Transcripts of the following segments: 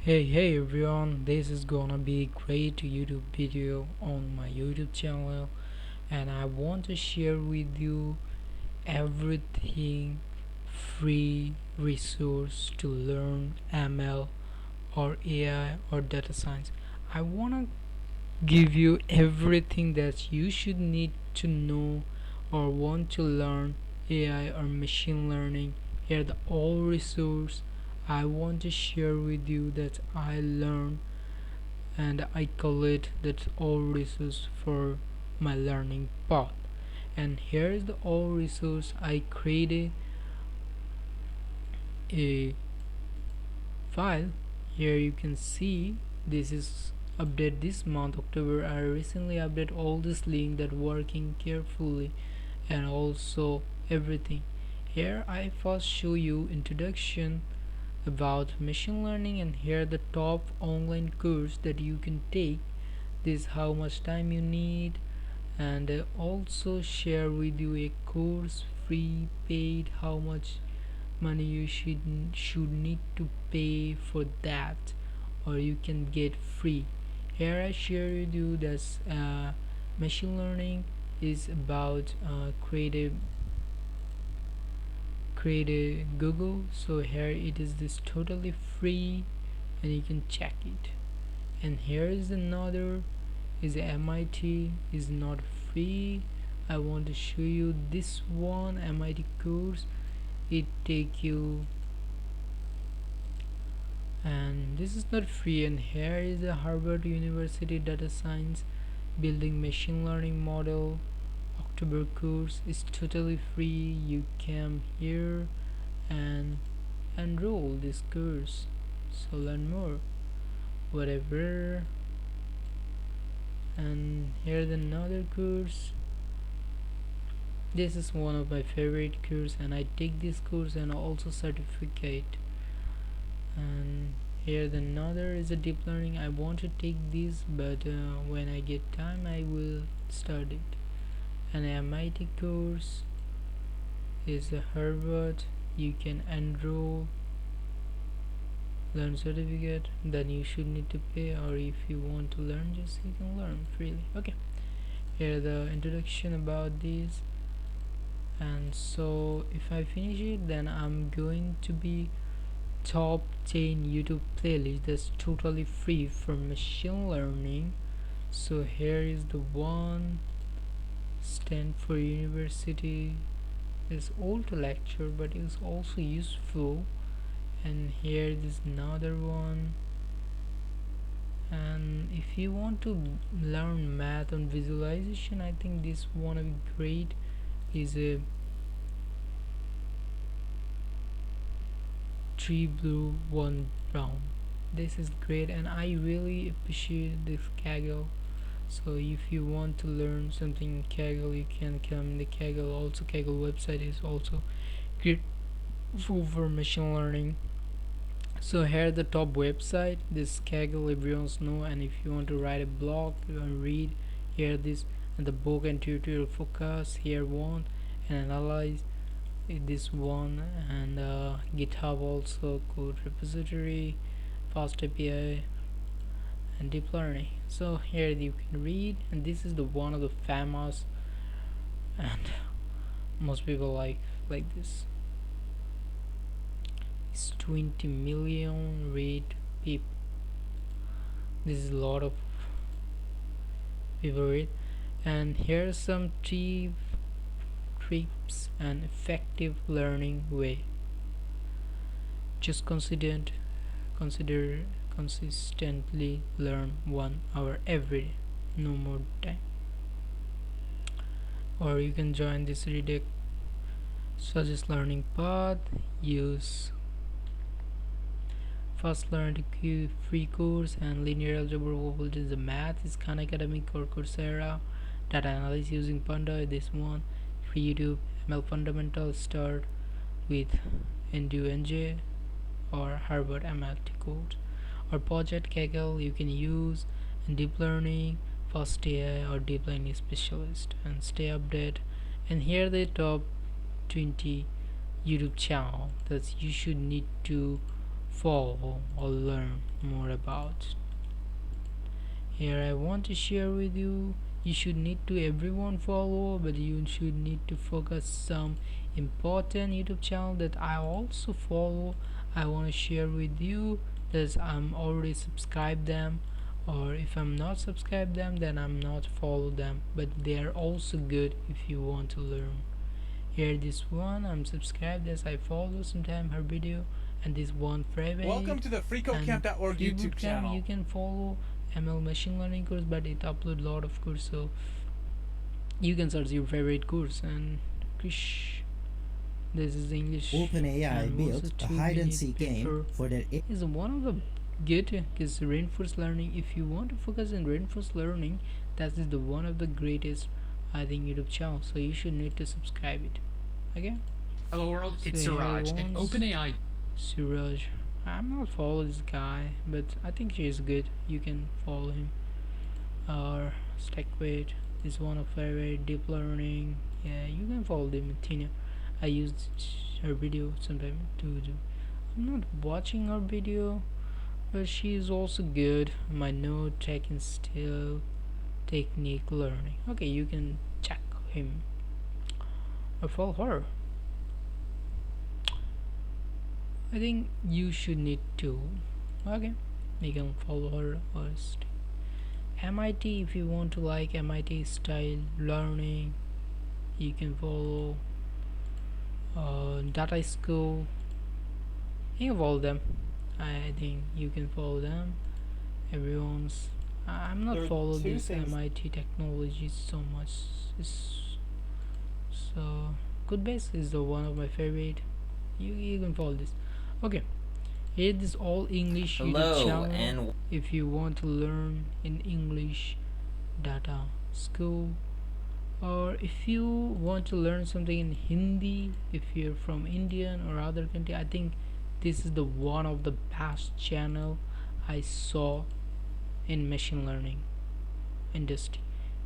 Hey everyone, this is gonna be a great YouTube video on my YouTube channel, and I want to share with you everything free resource to learn ML or AI or data science. I wanna give you everything that you should need to know or want to learn AI or machine learning. Here the all resource I want to share with you that I learned, and I collect that all resource for my learning path. And here is the all resource. I created a file. Here you can see this is update this month October. I recently update all this link that working carefully and also everything. Here I first show you introduction about machine learning, and here the top online course that you can take. This how much time you need, and also share with you a course free paid how much money you should need to pay for that, or you can get free. Here I share with you that machine learning is about create a Google. So here it is this totally free, and you can check it. And here is another is MIT is not free. I want to show you this one MIT course. It take you, and this is not free. And here is the Harvard University data science building machine learning model October course is totally free. You come here and enroll this course, so learn more whatever. And here's another course. This is one of my favorite course, and I take this course and also certificate. And here's another is a deep learning. I want to take this, but when I get time I will start it. An MIT course is a Harvard. You can enroll, learn certificate, then you should need to pay, or if you want to learn, just you can learn freely. Okay, here the introduction about this. And so if I finish it, then I'm going to be top 10 YouTube playlist that's totally free for machine learning. So here is the one. Stanford University is old lecture, but it's also useful. And here is another one. And if you want to learn math and visualization, I think this one of great is a three blue one brown. This is great, and I really appreciate this Kaggle. So if you want to learn something in Kaggle, you can come in the Kaggle. Also Kaggle website is also great for machine learning. So here the top website, this Kaggle everyone's know. And if you want to write a blog and read, here this, and the book and tutorial focus here one, and analyze this one. And GitHub also code repository, fast API, and deep learning. So here you can read, and this is the one of the famous, and most people like this. It's 20 million read people. This is a lot of people read. And here's some tips and effective learning way. Just consider consistently learn 1 hour every day, no more time. Or you can join this redirect suggest learning path. Use fast learn to queue free course and linear algebra voltage. The math is Khan Academic or Coursera. Data analysis using Panda, this one. Free YouTube ML fundamentals, start with NJ or Harvard MLT course. Or project Kaggle you can use, and deep learning, fast AI or deep learning specialist, and stay updated. And here the top 20 YouTube channel that you should need to follow or learn more about. Here I want to share with you, you should need to everyone follow, but you should need to focus some important YouTube channel that I also follow. I want to share with you that I'm already subscribed them, or if I'm not subscribed them, then I'm not follow them, but they are also good if you want to learn. Here this one I'm subscribed as I follow sometime her video, and this one private. Welcome to the freecodecamp.org free YouTube bootcamp channel. you can follow ML machine learning course, but it upload lot of course, so you can search your favorite course. And Krish, this is English. OpenAI and built a hide-and-seek game for their is one of the good is reinforced learning. If you want to focus on reinforced learning, that is the one of the greatest, I think, YouTube channel, so you should need to subscribe it. Okay. Hello world, it's So Siraj and OpenAI. Suraj, I'm not follow this guy, but I think he is good. You can follow him. Or Stackweight is one of very deep learning. Yeah, you can follow them. Tina, I used her video sometime to do. I'm not watching her video, but she is also good. My note taking still technique learning. Okay, you can check him or follow her. I think you should need to. Okay, you can follow her first. MIT, if you want to like MIT style learning, you can follow Data School. You can follow them. I think you can follow them. Everyone's. I'm not follow this MIT technology so much. So Codebase is the one of my favorite. You can follow this. Okay, here this all English YouTube channel. And if you want to learn in English, Data School, or if you want to learn something in Hindi, if you're from Indian or other country, I think this is the one of the best channel I saw in machine learning industry.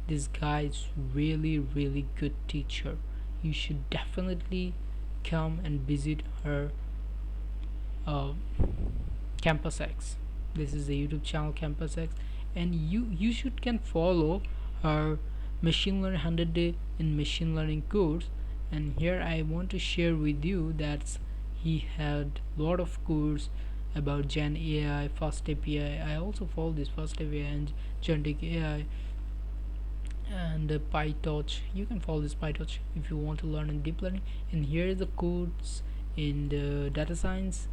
This guy is really good teacher. You should definitely come and visit her Campus X. This is the YouTube channel Campus X, and you should can follow her machine learning 100 day in machine learning course. And here I want to share with you that he had lot of course about Gen AI, Fast API. I also follow this Fast API and Genetic AI and PyTorch. You can follow this PyTorch if you want to learn in deep learning. And here is the course in the data science,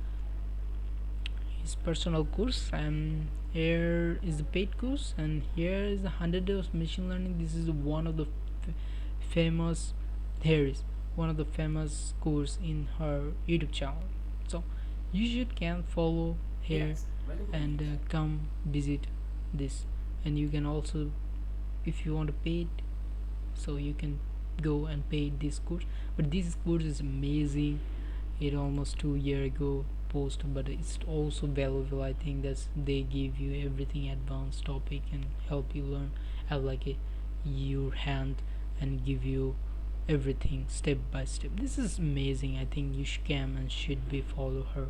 his personal course, and here is the paid course, and here is the 100 days of machine learning. This is one of the famous, here is one of the famous course in her YouTube channel, so you should can follow here and come visit this. And you can also, if you want to pay it, so you can go and pay this course. But this course is amazing. It almost 2 year ago post, but it's also valuable. I think that they give you everything advanced topic and help you learn at like your hand and give you everything step by step. This is amazing. I think you should come and should be follow her.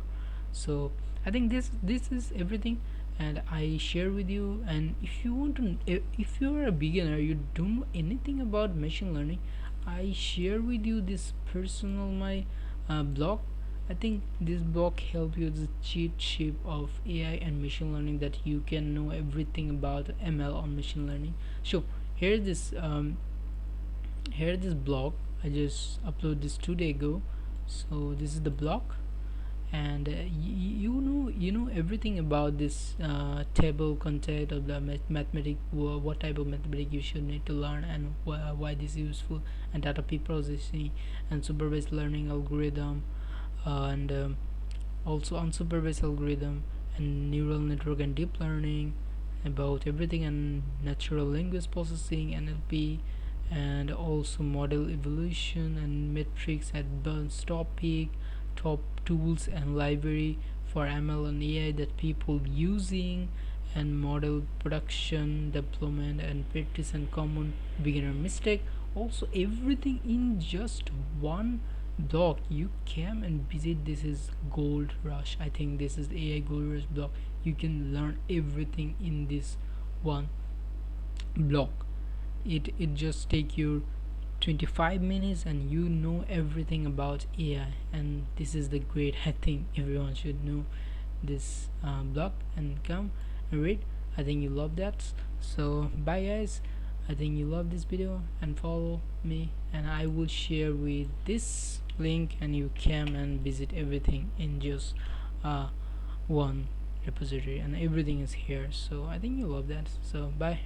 So I think this is everything, and I share with you. And if you want to, if you are a beginner, you don't know anything about machine learning, I share with you this personal my blog. I think this blog help you the cheat sheet of AI and machine learning, that you can know everything about ML on machine learning. So here this blog I just upload this 2 day ago. So this is the blog, and you know everything about this table content of the mathematic, what type of mathematic you should need to learn, and why this is useful, and data pre-processing and supervised learning algorithm, and also unsupervised algorithm and neural network and deep learning, about everything, and natural language processing NLP, and also model evolution and metrics, advanced topic, top tools and library for ML and AI that people using, and model production development and practice and common beginner mistake. Also everything in just one blog you came and visit. This is Gold Rush. I think this is the AI Gold Rush blog. You can learn everything in this one blog. It just take you 25 minutes and you know everything about AI. And this is the great, I think everyone should know this blog and come and read. I think you love that. So bye guys, I think you love this video, and follow me, and I will share with this link and you come and visit everything in just one repository, and everything is here. So I think you love that. So bye.